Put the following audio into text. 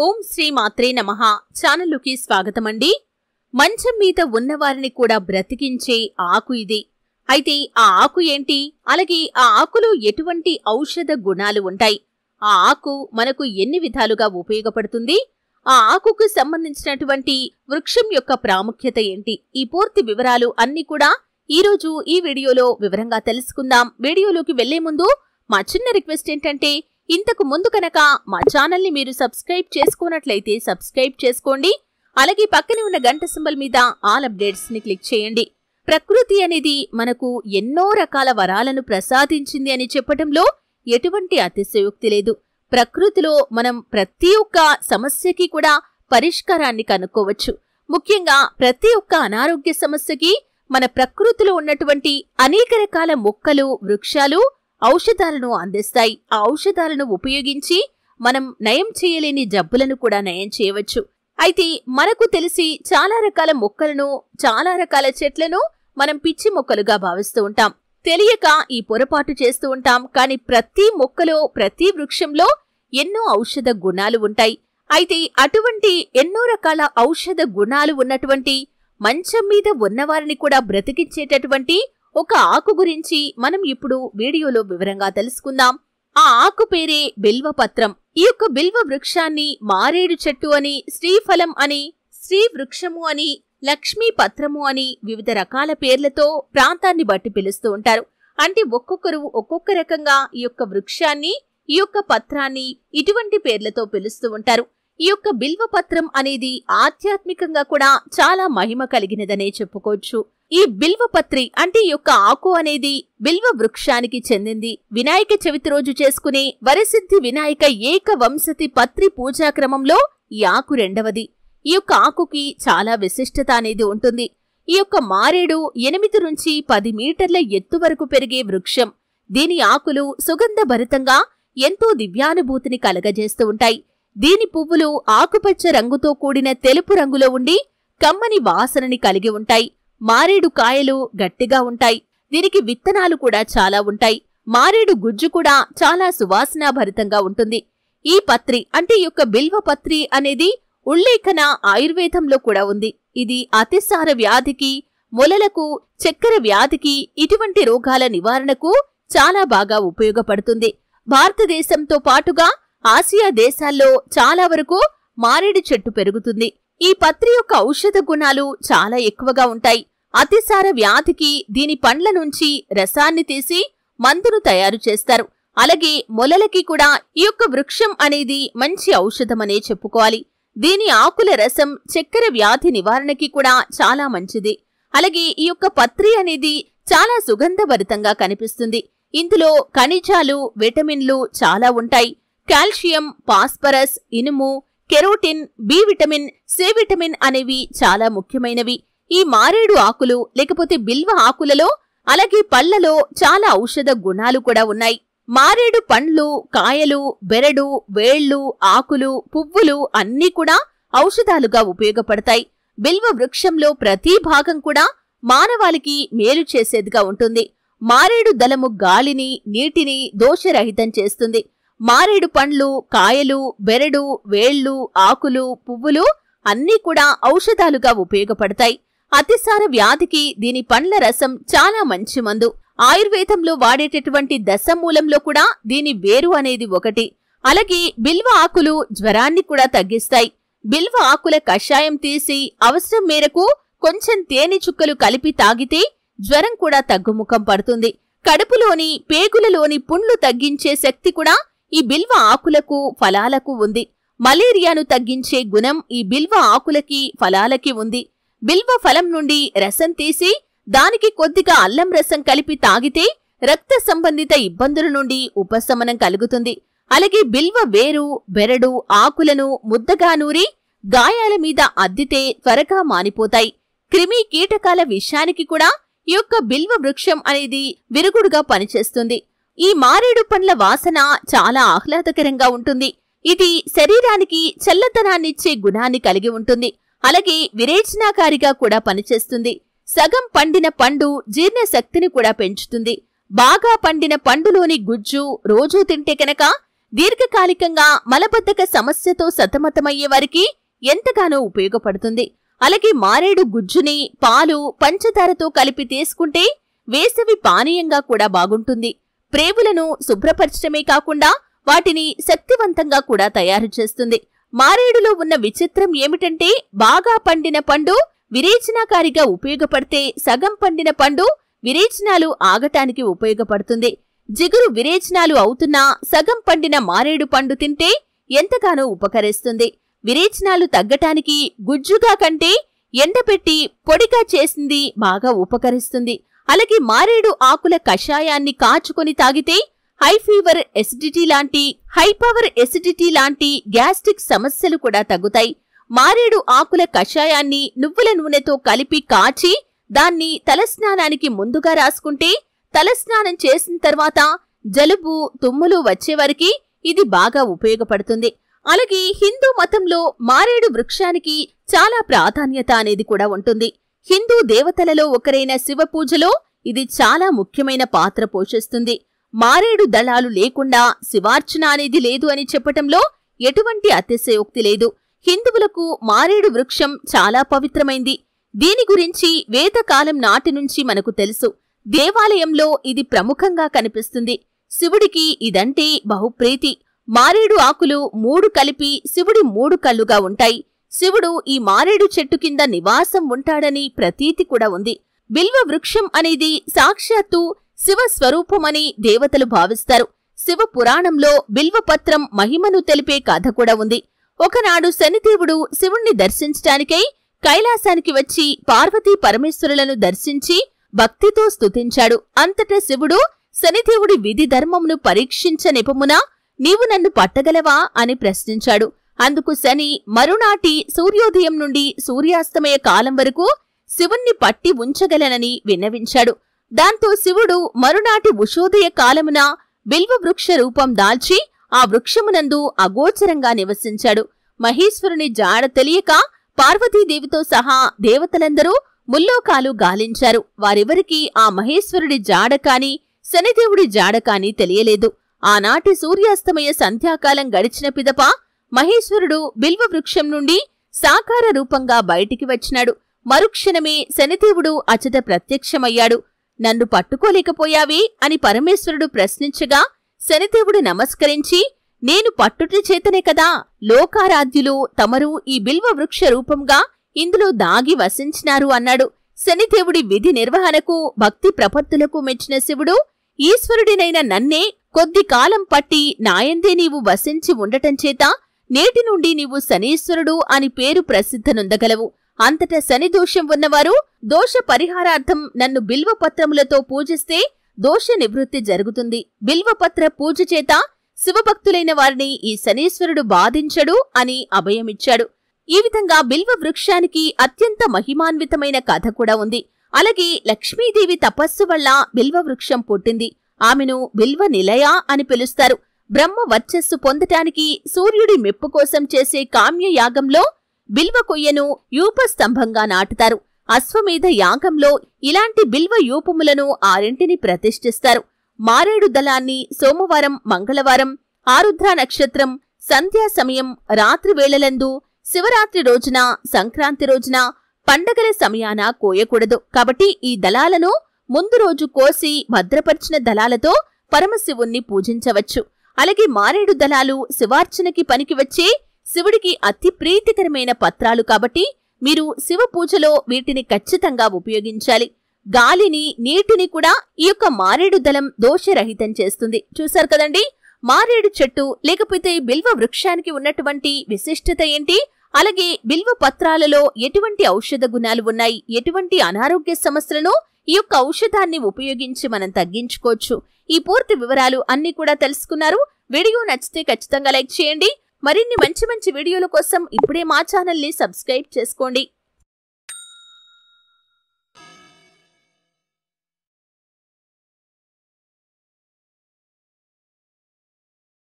ఓం శ్రీ మాత్రే నమః ఛానలుకి స్వాగతమండి. మంచం మీద ఉన్నవారిని కూడా బ్రతికించే ఆకు ఇది. అయితే ఆ ఆకు ఏంటి? అలాగే ఆ ఆకులో ఎటువంటి ఔషధ గుణాలు ఉంటాయి? ఆ ఆకు మనకు ఎన్ని విధాలుగా ఉపయోగపడుతుంది? ఆ ఆకుకు సంబంధించినటువంటి వృక్షం యొక్క ప్రాముఖ్యత ఏంటి? ఈ పూర్తి వివరాలు అన్ని కూడా ఈరోజు ఈ వీడియోలో వివరంగా తెలుసుకుందాం. వీడియోలోకి వెళ్లే ముందు మా చిన్న రిక్వెస్ట్ ఏంటంటే, ఇంతకు ముందు కనుక మా ఛానల్ని మీరు సబ్స్క్రైబ్ చేసుకోనట్లయితే సబ్స్క్రైబ్ చేసుకోండి. అలాగే పక్కనే ఉన్న గంట సింబల్ మీద ఆల్ అప్డేట్స్ ని క్లిక్ చేయండి. ప్రకృతి అనేది మనకు ఎన్నో రకాల వరాలను ప్రసాదించింది అని చెప్పడంలో ఎటువంటి అతిశయోక్తి లేదు. ప్రకృతిలో మనం ప్రతి ఒక్క సమస్యకి కూడా పరిష్కారాన్ని కనుక్కోవచ్చు. ముఖ్యంగా ప్రతి ఒక్క అనారోగ్య సమస్యకి మన ప్రకృతిలో ఉన్నటువంటి అనేక రకాల మొక్కలు, వృక్షాలు ఔషధాలను అందిస్తాయి. ఆ ఔషధాలను ఉపయోగించి మనం నయం చేయలేని జబ్బులను కూడా నయం చేయవచ్చు. అయితే మనకు తెలిసి చాలా రకాల మొక్కలను, చాలా రకాల చెట్లను మనం పిచ్చి మొక్కలుగా భావిస్తూ ఉంటాం. తెలియక ఈ పొరపాటు చేస్తూ ఉంటాం. కానీ ప్రతి మొక్కలో, ప్రతి వృక్షంలో ఎన్నో ఔషధ గుణాలు ఉంటాయి. అయితే అటువంటి ఎన్నో రకాల ఔషధ గుణాలు ఉన్నటువంటి మంచం మీద ఉన్నవారిని కూడా బ్రతికించేటటువంటి ఒక ఆకు గురించి మనం ఇప్పుడు వీడియోలో వివరంగా తెలుసుకుందాం. ఆ ఆకు పేరే బిల్వపత్రం. ఈ యొక్క బిల్వ వృక్షాన్ని మారేడు చెట్టు అని, శ్రీఫలం అని, శ్రీ వృక్షము అని, లక్ష్మీ పత్రము అని వివిధ రకాల పేర్లతో ప్రాంతాన్ని బట్టి పిలుస్తూ ఉంటారు. అంటే ఒక్కొక్కరు ఒక్కొక్క రకంగా ఈ యొక్క వృక్షాన్ని, ఈ యొక్క పత్రాన్ని ఇటువంటి పేర్లతో పిలుస్తూ ఉంటారు. ఈ యొక్క బిల్వపత్రం అనేది ఆధ్యాత్మికంగా కూడా చాలా మహిమ కలిగినదనే చెప్పుకోవచ్చు. ఈ బిల్వపత్రి అంటే ఈ యొక్క ఆకు అనేది బిల్వ వృక్షానికి చెందింది. వినాయక చవితి రోజు చేసుకునే వరసిద్ధి వినాయక ఏక వంశతి పత్రి పూజా క్రమంలో ఈ ఆకు రెండవది. ఈ యొక్క ఆకుకి చాలా విశిష్టత అనేది ఉంటుంది. ఈ యొక్క మారేడు 8 నుంచి 10 మీటర్ల ఎత్తు వరకు పెరిగే వృక్షం. దీని ఆకులు సుగంధభరితంగా ఎంతో దివ్యానుభూతిని కలగజేస్తూ ఉంటాయి. దీని పువ్వులు ఆకుపచ్చ రంగుతో కూడిన తెలుపు రంగులో ఉండి కమ్మని వాసనని కలిగి ఉంటాయి. మారేడు కాయలు గట్టిగా ఉంటాయి. దీనికి విత్తనాలు కూడా చాలా ఉంటాయి. మారేడు గుజ్జు కూడా చాలా సువాసనాభరితంగా ఉంటుంది. ఈ పత్రి అంటే ఈ యొక్క బిల్వపత్రి అనేది ఉల్లేఖన ఆయుర్వేదంలో కూడా ఉంది. ఇది అతిసార వ్యాధికి, మొలలకు, చక్కెర వ్యాధికి ఇటువంటి రోగాల నివారణకు చాలా బాగా ఉపయోగపడుతుంది. భారతదేశంతో పాటుగా ఆసియా దేశాల్లో చాలా వరకు మారేడు చెట్టు పెరుగుతుంది. ఈ పత్రి యొక్క ఔషధ గుణాలు చాలా ఎక్కువగా ఉంటాయి. అతిసార వ్యాధికి దీని పండ్ల నుంచి రసాన్ని తీసి మందును తయారు చేస్తారు. అలాగే మొలలకి కూడా ఈ యొక్క వృక్షం అనేది మంచి ఔషధమనే చెప్పుకోవాలి. దీని ఆకుల రసం చక్కెర వ్యాధి నివారణకి కూడా చాలా మంచిది. అలాగే ఈ యొక్క పత్రి అనేది చాలా సుగంధభరితంగా కనిపిస్తుంది. ఇందులో ఖనిజాలు, విటమిన్లు చాలా ఉంటాయి. కాల్షియం, ఫాస్ఫరస్, ఇనుము, carotene, B vitamin, C vitamin అనేవి చాలా ముఖ్యమైనవి. ఈ మారేడు ఆకులు లేకపోతే బిల్వ ఆకులలో అలాగే పళ్లలో చాలా ఔషధ గుణాలు కూడా ఉన్నాయి. మారేడు పండ్లు, కాయలు, బెరడు, వేళ్లు, ఆకులు, పువ్వులు అన్నీ కూడా ఔషధాలుగా ఉపయోగపడతాయి. బిల్వ వృక్షంలో ప్రతి భాగం కూడా మానవాళికి మేలు చేసేదిగా ఉంటుంది. మారేడు దళము గాలిని, నీటిని దోషరహితం చేస్తుంది. మారేడు పండ్లు, కాయలు, బెరడు, వేళ్లు, ఆకులు, పువ్వులు అన్నీ కూడా ఔషధాలుగా ఉపయోగపడతాయి. అతిసార వ్యాధికి దీని పండ్ల రసం చాలా మంచి మందు. ఆయుర్వేదంలో వాడేటటువంటి దశమూలంలో కూడా దీని వేరు అనేది ఒకటి. అలాగే బిల్వ ఆకులు జ్వరాన్ని కూడా తగ్గిస్తాయి. బిల్వ ఆకుల కషాయం తీసి అవసరం మేరకు కొంచెం తేనె చుక్కలు కలిపి తాగితే జ్వరం కూడా తగ్గుముఖం పడుతుంది. కడుపులోని, పేగులలోని పుండ్లు తగ్గించే శక్తి కూడా ఈ బిల్వ ఆకులకు, ఫలాలకు ఉంది. మలేరియాను తగ్గించే గుణం ఈ బిల్వ ఆకులకి, ఫలాలకి ఉంది. బిల్వ ఫలం నుండి రసం తీసి దానికి కొద్దిగా అల్లం రసం కలిపి తాగితే రక్త సంబంధిత ఇబ్బందుల నుండి ఉపశమనం కలుగుతుంది. అలాగే బిల్వ వేరు, బెరడు, ఆకులను ముద్దగా నూరి గాయాల మీద అద్దితే త్వరగా మానిపోతాయి. క్రిమి కీటకాల విషానికి కూడా ఈ యొక్క బిల్వ వృక్షం అనేది విరుగుడుగా పనిచేస్తుంది. ఈ మారేడు పండ్ల వాసన చాలా ఆహ్లాదకరంగా ఉంటుంది. ఇది శరీరానికి చల్లదనాన్నిచ్చే గుణాన్ని కలిగి ఉంటుంది. అలాగే విరేచనాకారిగా కూడా పనిచేస్తుంది. సగం పండిన పండు జీర్ణ శక్తిని కూడా పెంచుతుంది. బాగా పండిన పండులోని గుజ్జు రోజూ తింటే కనుక దీర్ఘకాలికంగా మలబద్ధక సమస్యతో సతమతమయ్యే వారికి ఎంతగానో ఉపయోగపడుతుంది. అలాగే మారేడు గుజ్జుని పాలు, పంచదారతో కలిపి తీసుకుంటే వేసవి పానీయంగా కూడా బాగుంటుంది. ప్రేవులను శుభ్రపరచడమే కాకుండా వాటిని శక్తివంతంగా కూడా తయారు చేస్తుంది. మారేడులో ఉన్న విచిత్రం ఏమిటంటే బాగా పండిన పండు విరేచనాకారిగా ఉపయోగపడితే సగం పండిన పండు విరేచనాలు ఆగటానికి ఉపయోగపడుతుంది. జిగురు విరేచనాలు అవుతున్నా సగం పండిన మారేడు పండు తింటే ఎంతగానో ఉపకరిస్తుంది. విరేచనాలు తగ్గటానికి గుజ్జుగా కంటే ఎండపెట్టి పొడిగా చేసింది బాగా ఉపకరిస్తుంది. అలాగే మారేడు ఆకుల కషాయాన్ని కాచుకొని తాగితే హైపవర్ ఎసిడిటీ లాంటి గ్యాస్ట్రిక్ సమస్యలు కూడా తగ్గుతాయి. మారేడు ఆకుల కషాయాన్ని నువ్వుల నూనెతో కలిపి కాచి దాన్ని తలస్నానానికి ముందుగా రాసుకుంటే తలస్నానం చేసిన తర్వాత జలుబు, తుమ్ములు వచ్చేవారికి ఇది బాగా ఉపయోగపడుతుంది. అలాగే హిందూ మతంలో మారేడు వృక్షానికి చాలా ప్రాధాన్యత అనేది కూడా ఉంటుంది. హిందూ దేవతలలో ఒకరైన శివ పూజలో ఇది చాలా ముఖ్యమైన పాత్ర పోషిస్తుంది. మారేడు దళాలు లేకుండా శివార్చన అనేది లేదు అని చెప్పటంలో ఎటువంటి అతిశయోక్తి లేదు. హిందువులకు మారేడు వృక్షం చాలా పవిత్రమైంది. దీని గురించి వేదకాలం నాటి నుంచి మనకు తెలుసు. దేవాలయంలో ఇది ప్రముఖంగా కనిపిస్తుంది. శివుడికి ఇదంటే బహుప్రీతి. మారేడు ఆకులు 3 కలిపి శివుడి 3 కళ్ళుగా ఉంటాయి. శివుడు ఈ మారేడు చెట్టు కింద నివాసం ఉంటాడని ప్రతీతి కూడా ఉంది. బిల్వ వృక్షం అనేది సాక్షాత్తు శివ స్వరూపమని దేవతలు భావిస్తారు. శివ పురాణంలో బిల్వపత్రం మహిమను తెలిపే కథ కూడా ఉంది. ఒకనాడు శనిదేవుడు శివుణ్ణి దర్శించటానికై కైలాసానికి వచ్చి పార్వతీ పరమేశ్వరులను దర్శించి భక్తితో స్తుతించాడు. అంతటా శివుడు శనిదేవుడి విధి ధర్మమును పరీక్షించ నిపమునా నీవు నన్ను పట్టగలవా అని ప్రశ్నించాడు. అందుకు శని మరునాటి సూర్యోదయం నుండి సూర్యాస్తమయ కాలం వరకు శివుణ్ణి పట్టి ఉంచగలనని విన్నవించాడు. దాంతో శివుడు మరునాటి ఉషోదయ కాలమున బిల్వవృక్ష రూపం దాల్చి ఆ వృక్షమునందు అగోచరంగా నివసించాడు. మహేశ్వరుని జాడ తెలియక పార్వతీదేవితో సహా దేవతలందరూ ముల్లోకాలు గాలించారు. వారెవరికీ ఆ మహేశ్వరుడి జాడ కాని శనిదేవుడి జాడ కాని తెలియలేదు. ఆనాటి సూర్యాస్తమయ సంధ్యాకాలం గడిచిన పిదప మహేశ్వరుడు బిల్వవృక్షం నుండి సాకార రూపంగా బయటికి వచ్చినాడు. మరుక్షణమే శనిదేవుడు అచట ప్రత్యక్షమయ్యాడు. నన్ను పట్టుకోలేకపోయావే అని పరమేశ్వరుడు ప్రశ్నించగా శనిదేవుడు నమస్కరించి నేను పట్టుట చేతనే కదా లోకారాధ్యులు తమరు ఈ బిల్వవృక్ష రూపంగా ఇందులో దాగి వసించినారు అన్నాడు. శనిదేవుడి విధి నిర్వహణకు భక్తి ప్రపత్తులకు మెచ్చిన శివుడు ఈశ్వరుడినైన నన్నే కొద్ది కాలం పట్టి నాయందే నీవు వసించి ఉండటంచేత నేటి నుండి నీవు శనీశ్వరుడు అని పేరు ప్రసిద్ధనుందగలవు. అంతటా శని దోషం ఉన్నవారు దోష పరిహారార్థం నన్ను బిల్వపత్రములతో పూజిస్తే దోష నివృత్తి జరుగుతుంది. బిల్వపత్ర పూజ చేత శివభక్తులైన వారిని ఈ శనీశ్వరుడు బాధించడు అని అభయమిచ్చాడు. ఈ విధంగా బిల్వ వృక్షానికి అత్యంత మహిమాన్వితమైన కథ కూడా ఉంది. అలాగే లక్ష్మీదేవి తపస్సు వల్ల బిల్వ వృక్షం పుట్టింది. ఆమెను బిల్వ నిలయ అని పిలుస్తారు. బ్రహ్మ వర్చస్సు పొందటానికి సూర్యుడి మెప్పు కోసం చేసే కామ్య యాగంలో బిల్వ కొయ్యను యూపస్తంభంగా నాటుతారు. అశ్వమేధ యాగంలో ఇలాంటి బిల్వ యూపములను 6 ప్రతిష్ఠిస్తారు. మారేడు దళాన్ని సోమవారం, మంగళవారం, ఆరుద్ర నక్షత్రం, సంధ్యా సమయం, రాత్రి వేళలందు, శివరాత్రి రోజున, సంక్రాంతి రోజున, పండగల సమయాన కోయకూడదు. కాబట్టి ఈ దళాలను ముందు రోజు కోసి భద్రపరిచిన దళాలతో పరమశివుణ్ణి పూజించవచ్చు. అలాగే మారేడు దళాలు శివార్చనకి పనికి వచ్చే శివుడికి అతి ప్రీతికరమైన పత్రాలు కాబట్టి మీరు శివ పూజలో వీటిని ఖచ్చితంగా ఉపయోగించాలి. గాలిని, నీటిని కూడా ఈ యొక్క మారేడు దళం దోషరహితం చేస్తుంది. చూశారు కదండి, మారేడు చెట్టు లేకపోతే బిల్వ వృక్షానికి ఉన్నటువంటి విశిష్టత ఏంటి, అలాగే బిల్వ పత్రాలలో ఎటువంటి ఔషధ గుణాలు ఉన్నాయి, ఎటువంటి అనారోగ్య సమస్యలను ఈ యొక్క ఔషధాన్ని ఉపయోగించి మనం తగ్గించుకోవచ్చు. ఈ పూర్తి వివరాలు అన్ని కూడా తెలుసుకున్నారు. వీడియో నచ్చితే ఖచ్చితంగా లైక్ చేయండి. మరిన్ని మంచి మంచి వీడియోల కోసం ఇప్పుడే మా ఛానల్ని సబ్స్క్రైబ్ చేసుకోండి.